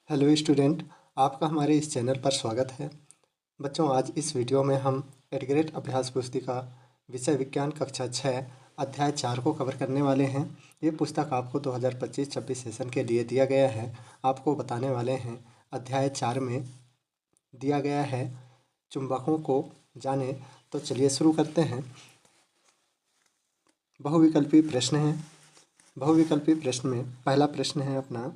Hello student, आपका हमारे इस चैनल पर स्वागत है। बच्चों, आज इस वीडियो में हम एडग्रेड अभ्यास पुस्तिका विषय विज्ञान कक्षा 6 अध्याय 4 को कवर करने वाले हैं। ये पुस्तक आपको 2025-26 सेशन के लिए दिया गया है। आपको बताने वाले हैं अध्याय 4 में दिया गया है चुंबकों को जाने। तो चलिए शुरू करते हैं। बहुविकल्पी प्रश्न है। बहुविकल्पी प्रश्न में पहला प्रश्न है अपना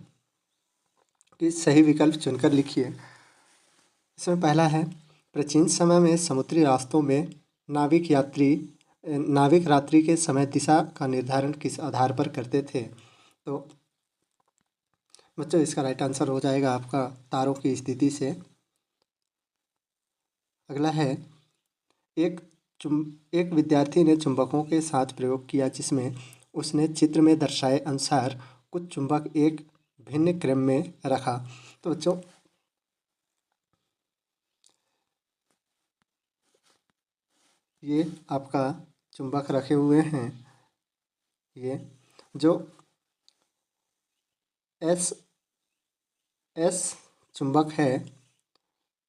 कि सही विकल्प चुनकर लिखिए। इसमें पहला है, प्राचीन समय में समुद्री रास्तों में नाविक रात्रि के समय दिशा का निर्धारण किस आधार पर करते थे? तो बच्चों, इसका राइट आंसर हो जाएगा आपका तारों की स्थिति से। अगला है, एक एक विद्यार्थी ने चुंबकों के साथ प्रयोग किया जिसमें उसने चित्र में दर्शाए अनुसार कुछ चुंबक एक भिन्न क्रम में रखा। तो बच्चों, ये आपका चुंबक रखे हुए हैं। ये जो एस चुंबक है,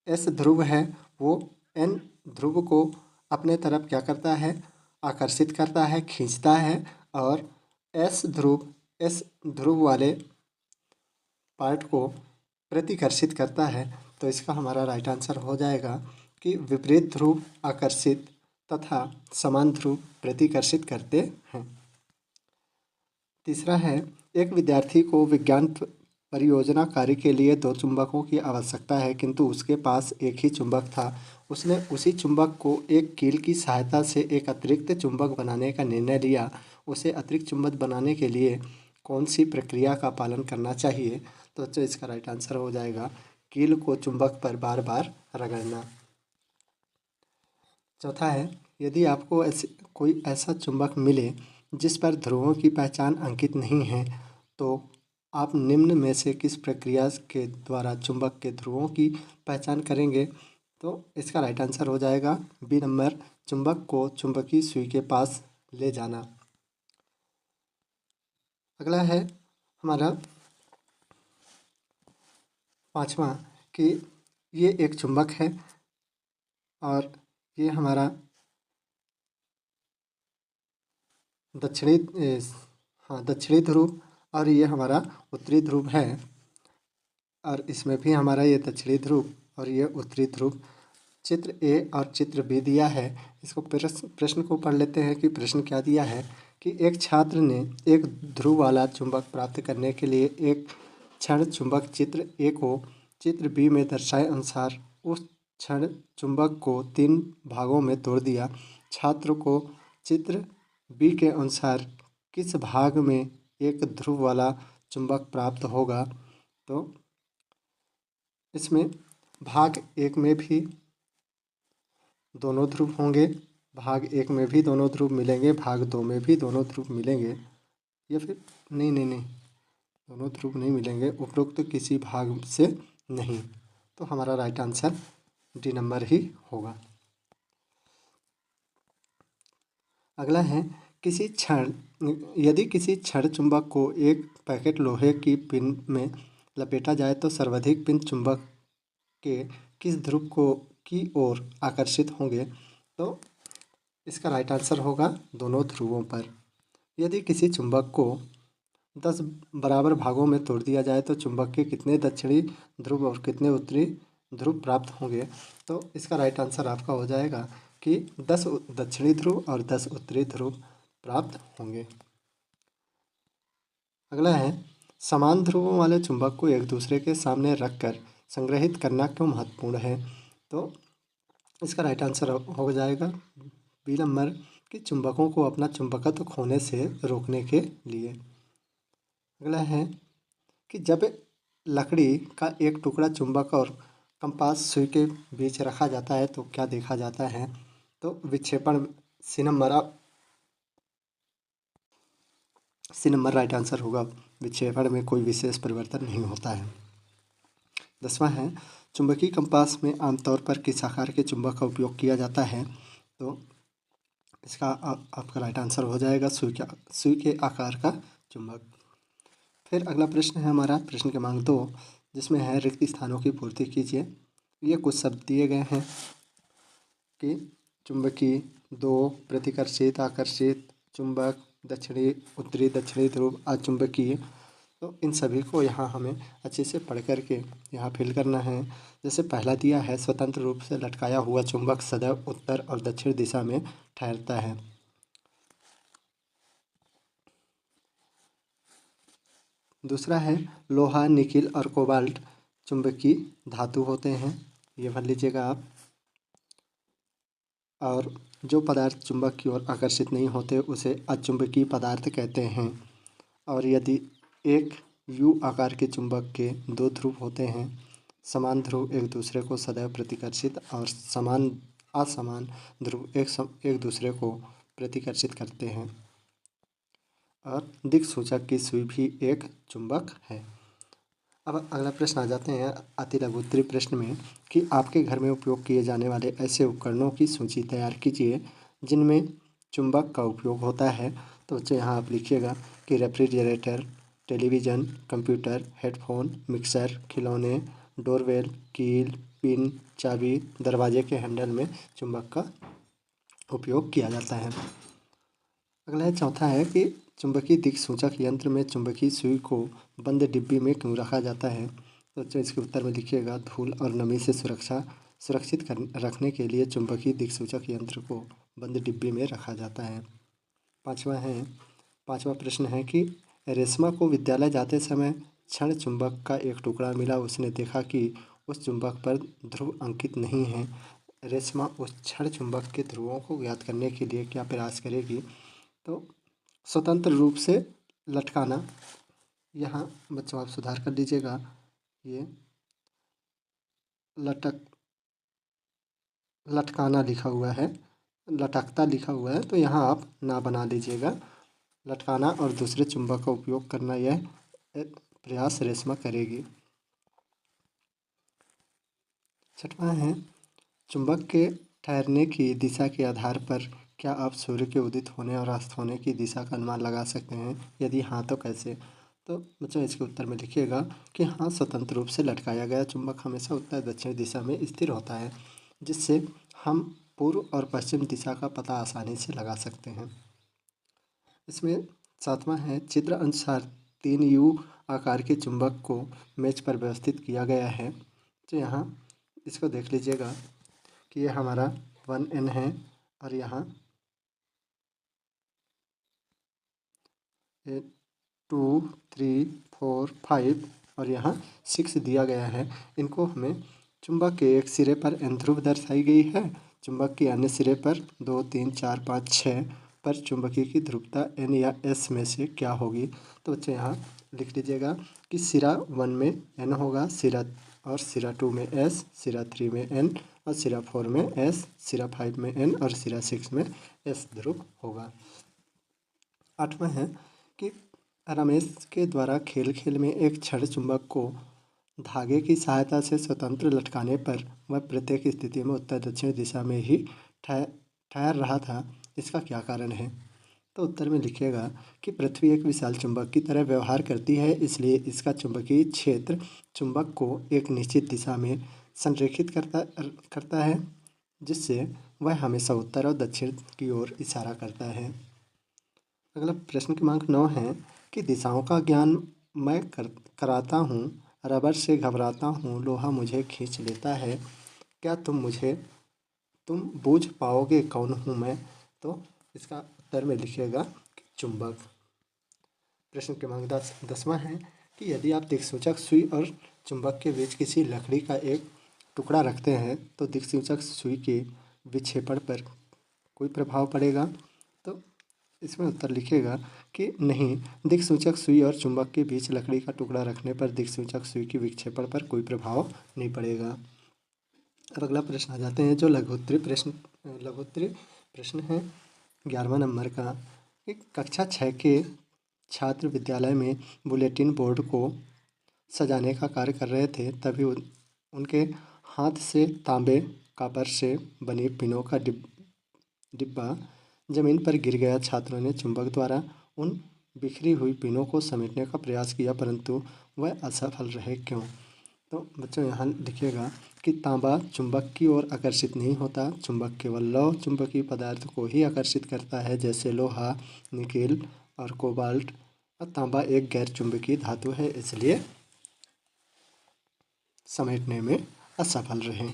एस ध्रुव है, वो एन ध्रुव को अपने तरफ क्या करता है? आकर्षित करता है, खींचता है। और एस ध्रुव वाले पार्ट को प्रतिकर्षित करता है। तो इसका हमारा राइट आंसर हो जाएगा कि विपरीत ध्रुव आकर्षित तथा समान ध्रुव प्रतिकर्षित करते हैं। तीसरा है, एक विद्यार्थी को विज्ञान परियोजना कार्य के लिए 2 चुंबकों की आवश्यकता है, किंतु उसके पास एक ही चुंबक था। उसने उसी चुंबक को एक कील की सहायता से एक अतिरिक्त चुंबक बनाने का निर्णय लिया। उसे अतिरिक्त चुंबक बनाने के लिए कौन सी प्रक्रिया का पालन करना चाहिए? तो बच्चों, इसका राइट आंसर हो जाएगा कील को चुंबक पर बार बार रगड़ना। चौथा है, यदि आपको कोई ऐसा चुंबक मिले जिस पर ध्रुवों की पहचान अंकित नहीं है, तो आप निम्न में से किस प्रक्रिया के द्वारा चुंबक के ध्रुवों की पहचान करेंगे? तो इसका राइट आंसर हो जाएगा बी नंबर, चुंबक को चुंबकीय सुई के पास ले जाना। अगला है हमारा पांचवा कि ये एक चुंबक है और ये हमारा दक्षिणी ध्रुव और ये हमारा उत्तरी ध्रुव है। और इसमें भी हमारा ये दक्षिणी ध्रुव और ये उत्तरी ध्रुव। चित्र ए और चित्र बी दिया है। इसको प्रश्न को पढ़ लेते हैं कि प्रश्न क्या दिया है। कि एक छात्र ने एक ध्रुव वाला चुंबक प्राप्त करने के लिए एक क्षण चुंबक चित्र ए को चित्र बी में दर्शाए अनुसार उस क्षण चुंबक को 3 भागों में तोड़ दिया। छात्र को चित्र बी के अनुसार किस भाग में एक ध्रुव वाला चुंबक प्राप्त होगा? तो इसमें भाग 1 में भी दोनों ध्रुव होंगे, भाग 1 में भी दोनों ध्रुव मिलेंगे, भाग 2 में भी दोनों ध्रुव मिलेंगे, या फिर नहीं, दोनों ध्रुव नहीं मिलेंगे, उपरोक्त किसी भाग से नहीं। तो हमारा राइट आंसर डी नंबर ही होगा। अगला है, यदि किसी क्षण चुंबक को एक पैकेट लोहे की पिन में लपेटा जाए तो सर्वाधिक पिन चुंबक के किस ध्रुव की ओर आकर्षित होंगे? तो इसका राइट आंसर होगा दोनों ध्रुवों पर। यदि किसी चुंबक को 10 बराबर भागों में तोड़ दिया जाए तो चुंबक के कितने दक्षिणी ध्रुव और कितने उत्तरी ध्रुव प्राप्त होंगे? तो इसका राइट आंसर आपका हो जाएगा कि 10 दक्षिणी ध्रुव और 10 उत्तरी ध्रुव प्राप्त होंगे। अगला है, समान ध्रुवों वाले चुंबक को एक दूसरे के सामने रखकर संग्रहित करना क्यों महत्वपूर्ण है? तो इसका राइट आंसर हो जाएगा बी नंबर, कि चुंबकों को अपना चुंबकत्व खोने से रोकने के लिए। अगला है कि जब लकड़ी का एक टुकड़ा चुंबक और कंपास सुई के बीच रखा जाता है तो क्या देखा जाता है? तो विक्षेपण सी नंबर राइट आंसर होगा। विक्षेपण में कोई विशेष परिवर्तन नहीं होता है। 10वां है, चुंबकीय कंपास में आमतौर पर किस आकार के चुंबक का उपयोग किया जाता है? तो इसका आपका राइट आंसर हो जाएगा सुई के आकार का चुंबक। फिर अगला प्रश्न है हमारा प्रश्न क्रमांक 2, जिसमें है रिक्त स्थानों की पूर्ति कीजिए। ये कुछ शब्द दिए गए हैं कि चुंबकीय, दो, प्रतिकर्षित, आकर्षित, चुंबक, दक्षिणी उत्तरी दक्षिणी ध्रुव, अचुंबकीय। तो इन सभी को यहाँ हमें अच्छे से पढ़ करके यहाँ फिल करना है। जैसे पहला दिया है, स्वतंत्र रूप से लटकाया हुआ चुंबक सदैव उत्तर और दक्षिण दिशा में ठहरता है। दूसरा है, लोहा, निकिल और कोबाल्ट चुंबकीय धातु होते हैं, ये भर लीजिएगा आप। और जो पदार्थ चुंबक की ओर आकर्षित नहीं होते उसे अचुंबकीय पदार्थ कहते हैं। और यदि एक यू आकार के चुंबक के दो ध्रुव होते हैं, समान ध्रुव एक दूसरे को सदैव प्रतिकर्षित और असमान ध्रुव एक दूसरे को प्रतिकर्षित करते हैं। और दिक्सूचक की सुई भी एक चुंबक है। अब अगला प्रश्न आ जाते हैं अति लघुत्तरीय प्रश्न में कि आपके घर में उपयोग किए जाने वाले ऐसे उपकरणों की सूची तैयार कीजिए जिनमें चुंबक का उपयोग होता है। तो बच्चों यहाँ आप लिखिएगा कि refrigerator, television, computer, headphone, mixer, खिलौने, डोरबेल, कील, पिन, चाबी, दरवाजे के हैंडल में चुंबक का उपयोग किया जाता है। अगला है, चौथा है कि चुंबकीय दिक्सूचक यंत्र में चुंबकीय सुई को बंद डिब्बी में क्यों रखा जाता है। तो इसके उत्तर में लिखिएगा, धूल और नमी से सुरक्षित रखने के लिए चुंबकीय दिक्सूचक यंत्र को बंद डिब्बी में रखा जाता है। पांचवा प्रश्न है कि रेशमा को विद्यालय जाते समय क्षण चुंबक का एक टुकड़ा मिला। उसने देखा कि उस चुंबक पर ध्रुव अंकित नहीं है। रेशमा उस क्षण चुंबक के ध्रुवों को ज्ञात करने के लिए क्या प्रयास करेगी। तो स्वतंत्र रूप से लटकाना, यहाँ बच्चों आप सुधार कर लीजिएगा, ये लटकाना लिखा हुआ है, लटकता लिखा हुआ है, तो यहाँ आप ना बना लीजिएगा। लटकाना और दूसरे चुंबक का उपयोग करना, यह प्रयास रेशमा करेगी। छठवां है, चुंबक के ठहरने की दिशा के आधार पर क्या आप सूर्य के उदित होने और अस्त होने की दिशा का अनुमान लगा सकते हैं? यदि हाँ तो कैसे? तो बच्चों इसके उत्तर में लिखिएगा कि हाँ, स्वतंत्र रूप से लटकाया गया चुंबक हमेशा उत्तर दक्षिण दिशा में स्थिर होता है, जिससे हम पूर्व और पश्चिम दिशा का पता आसानी से लगा सकते हैं। इसमें सातवां है, चित्र अनुसार 3 यू आकार के चुंबक को मेज पर व्यवस्थित किया गया है। तो यहाँ इसको देख लीजिएगा कि ये हमारा 1N है और यहाँ 2, 3, 4, 5 और यहाँ 6 दिया गया है। इनको हमें चुंबक के एक सिरे पर N ध्रुव दर्शाई गई है, चुंबक के अन्य सिरे पर 2, 3, 4, 5, 6 पर चुंबकीय की ध्रुवता N या S में से क्या होगी। तो बच्चे यहाँ लिख लीजिएगा कि सिरा 1 में N होगा, सिरा 2 में S, सिरा 3 में N और सिरा 4 में S, सिरा 5 में N और सिरा 6 में S ध्रुव होगा। आठवां है कि रमेश के द्वारा खेल खेल में एक क्षण चुंबक को धागे की सहायता से स्वतंत्र लटकाने पर वह प्रत्येक स्थिति में उत्तर दक्षिण दिशा में ही ठहर रहा था। इसका क्या कारण है। तो उत्तर में लिखिएगा कि पृथ्वी एक विशाल चुंबक की तरह व्यवहार करती है, इसलिए इसका चुंबकीय क्षेत्र चुंबक को एक निश्चित दिशा में संरेखित करता है, जिससे वह हमेशा उत्तर और दक्षिण की ओर इशारा करता है। अगला प्रश्न क्रमांक 9 है कि दिशाओं का ज्ञान मैं कराता हूँ, रबर से घबराता हूँ, लोहा मुझे खींच लेता है, क्या तुम बूझ पाओगे कौन हूँ मैं। तो इसका उत्तर में लिखिएगा कि चुंबक। प्रश्न क्रमांक 10वां है कि यदि आप दिक्सूचक सुई और चुंबक के बीच किसी लकड़ी का एक टुकड़ा रखते हैं तो दिक्सूचक सुई के विक्षेपण पर कोई प्रभाव पड़ेगा। तो इसमें उत्तर लिखिएगा कि नहीं, दिक्सूचक सुई और चुंबक के बीच लकड़ी का टुकड़ा रखने पर दिक्सूचक सुई के विक्षेपण पर कोई प्रभाव नहीं पड़ेगा। अब अगला प्रश्न आ जाते हैं जो लघुत्तरीय प्रश्न है 11वां नंबर का। एक कक्षा 6 के छात्र विद्यालय में बुलेटिन बोर्ड को सजाने का कार्य कर रहे थे, तभी उनके हाथ से तांबे कॉपर से बनी पिनों का डिब्बा जमीन पर गिर गया। छात्रों ने चुंबक द्वारा उन बिखरी हुई पिनों को समेटने का प्रयास किया, परंतु वह असफल रहे, क्यों। तो बच्चों यहाँ लिखिएगा कि तांबा चुंबक की ओर आकर्षित नहीं होता। चुंबक केवल लौह चुंबकीय पदार्थ को ही आकर्षित करता है, जैसे लोहा, निकेल और कोबाल्ट। और तांबा एक गैर चुंबकीय धातु है, इसलिए समेटने में असफल रहे।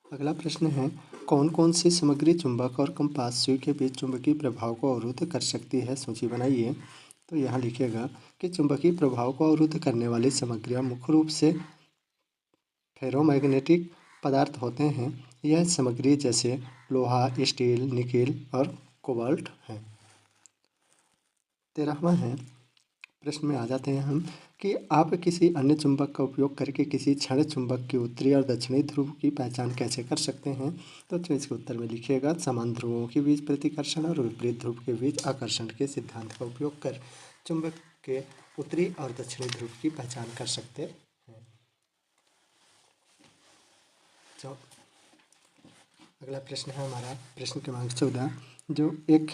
अगला प्रश्न है, कौन कौन सी सामग्री चुंबक और कंपास सुई के बीच चुंबकीय प्रभाव को अवरुद्ध कर सकती है? सूची बनाइए। तो यहाँ लिखिएगा कि चुंबकीय प्रभाव को अवरुद्ध करने वाली सामग्रियाँ मुख्य रूप से फेरोमैग्नेटिक पदार्थ होते हैं। यह सामग्री जैसे लोहा, स्टील, निकेल और कोबाल्ट हैं। 13वां है, प्रश्न में आ जाते हैं हम कि आप किसी अन्य चुंबक का उपयोग करके किसी क्षण चुंबक के उत्तरी और दक्षिणी ध्रुव की पहचान कैसे कर सकते हैं? तो इसके उत्तर में लिखिएगा, समान ध्रुवों के बीच प्रतिकर्षण और विपरीत ध्रुव के बीच आकर्षण के सिद्धांत का उपयोग कर चुंबक के उत्तरी और दक्षिणी ध्रुव की पहचान कर सकते हैं। तो अगला प्रश्न है हमारा प्रश्न क्रमांक 14, जो एक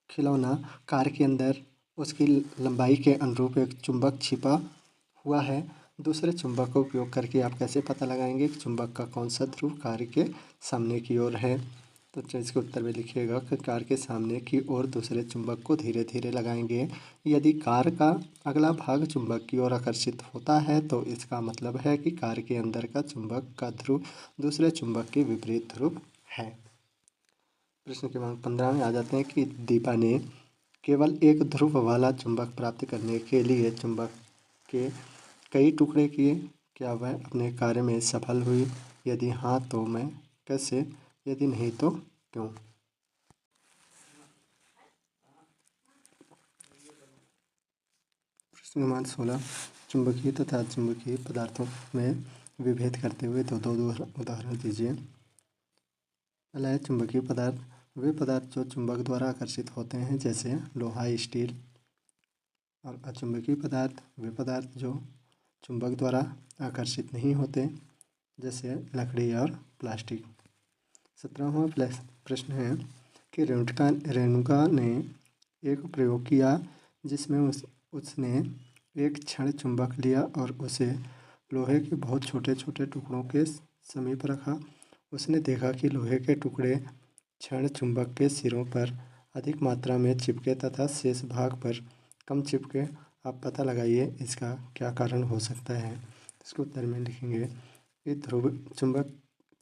खिलौना कार के अंदर उसकी लंबाई के अनुरूप एक चुंबक छिपा हुआ है। दूसरे चुंबक का उपयोग करके आप कैसे पता लगाएंगे कि चुंबक का कौन सा ध्रुव कार के सामने की ओर है? तो इसके उत्तर में लिखिएगा कि कार के सामने की ओर दूसरे चुंबक को धीरे धीरे लगाएंगे। यदि कार का अगला भाग चुंबक की ओर आकर्षित होता है तो इसका मतलब है कि कार के अंदर का चुंबक का ध्रुव दूसरे चुंबक के विपरीत ध्रुव है। प्रश्न क्रमांक 15 में आ जाते हैं कि दीपा ने केवल एक ध्रुव वाला चुंबक प्राप्त करने के लिए चुंबक के कई टुकड़े किए। क्या वह अपने कार्य में सफल हुई? यदि हाँ तो मैं कैसे? यदि नहीं तो क्यों? प्रश्न क्रमांक 16, चुंबकीय तथा अचुंबकीय पदार्थों में विभेद करते हुए दो उदाहरण दीजिए। पहला है, चुंबकीय पदार्थ वे पदार्थ जो चुंबक द्वारा आकर्षित होते हैं, जैसे लोहा, स्टील। और अचुंबकीय पदार्थ वे पदार्थ जो चुंबक द्वारा आकर्षित नहीं होते, जैसे लकड़ी और प्लास्टिक। 17वां प्रश्न है कि रेणुका ने एक प्रयोग किया जिसमें उसने एक क्षण चुंबक लिया और उसे लोहे के बहुत छोटे छोटे टुकड़ों के समीप रखा। उसने देखा कि लोहे के टुकड़े क्षण चुंबक के सिरों पर अधिक मात्रा में चिपके तथा शेष भाग पर कम चिपके। आप पता लगाइए इसका क्या कारण हो सकता है। इसके उत्तर में लिखेंगे कि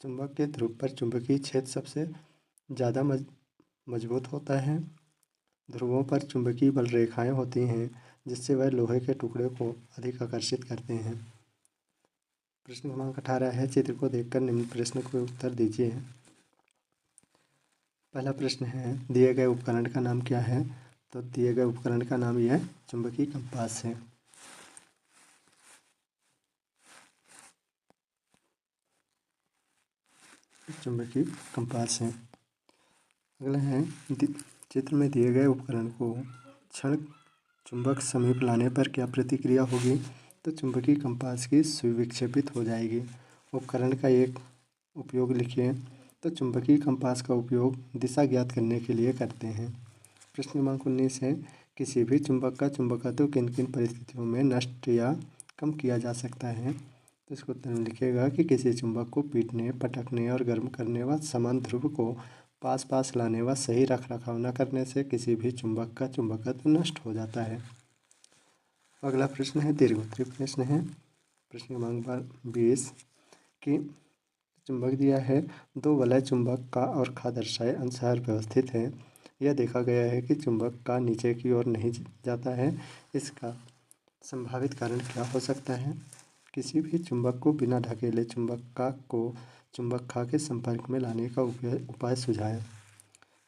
चुंबक के ध्रुव पर चुंबकीय क्षेत्र सबसे ज़्यादा मजबूत होता है। ध्रुवों पर चुंबकीय बल रेखाएं होती हैं जिससे वह लोहे के टुकड़े को अधिक आकर्षित करते हैं। प्रश्न क्रमांक 18 है, चित्र को देखकर निम्न प्रश्न को उत्तर दीजिए। पहला प्रश्न है, दिए गए उपकरण का नाम क्या है? तो दिए गए उपकरण का नाम यह चुंबकीय कंपास है। चुंबकीय कंपास है। अगला है, चित्र में दिए गए उपकरण को क्षण चुंबक समीप लाने पर क्या प्रतिक्रिया होगी? तो चुंबकीय कंपास की सुई विक्षेपित हो जाएगी। उपकरण का एक उपयोग लिखिए। तो चुंबकीय कंपास का उपयोग दिशा ज्ञात करने के लिए करते हैं। प्रश्न क्रमांक 19 है, किसी भी चुंबक का चुंबकत्व किन किन परिस्थितियों में नष्ट या कम किया जा सकता है? तो इसको उत्तर में लिखिएगा कि किसी चुंबक को पीटने, पटकने और गर्म करने व समान ध्रुव को पास पास लाने व सही रख रखाव न करने से किसी भी चुंबक का चुंबकत्व नष्ट हो जाता है। अगला प्रश्न है, दीर्घोत्तरीय प्रश्न है। प्रश्न क्रमांक 20 कि चुंबक दिया है, दो वलय चुंबक का और खा दर्शाए अनुसार व्यवस्थित है। यह देखा गया है कि चुंबक का नीचे की ओर नहीं जाता है। इसका संभावित कारण क्या हो सकता है? किसी भी चुंबक को बिना ढकेले चुंबक खा के संपर्क में लाने का उपाय सुझाएं।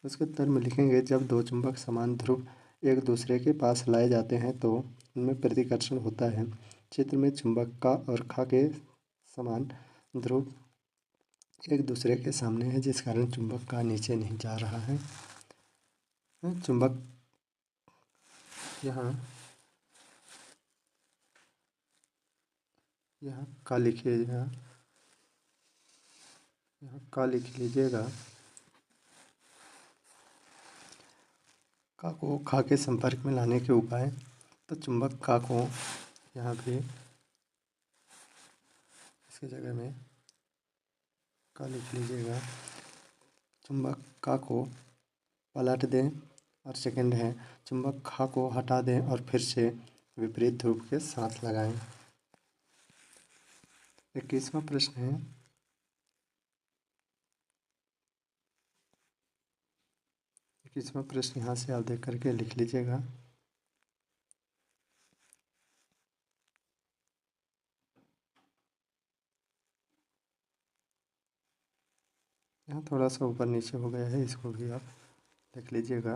उसके उत्तर में लिखेंगे, जब दो चुंबक समान ध्रुव एक दूसरे के पास लाए जाते हैं तो उनमें प्रतिकर्षण होता है। चित्र में चुंबक का और खा के समान ध्रुव एक दूसरे के सामने है, जिस कारण चुंबक का नीचे नहीं जा रहा है। चुंबक यहाँ का लिखिएगा, यहाँ का लिख लीजिएगा। का को खा के संपर्क में लाने के उपाय। तो चुंबक का को यहाँ भी इसके जगह में का लिख लीजिएगा। चुंबक का को पलट दें और सेकंड है चुंबक खा को हटा दें और फिर से विपरीत ध्रुव के साथ लगाएं। 21वां प्रश्न है, यहाँ से आप देख करके लिख लीजिएगा। यहाँ थोड़ा सा ऊपर नीचे हो गया है, इसको भी आप देख लीजिएगा।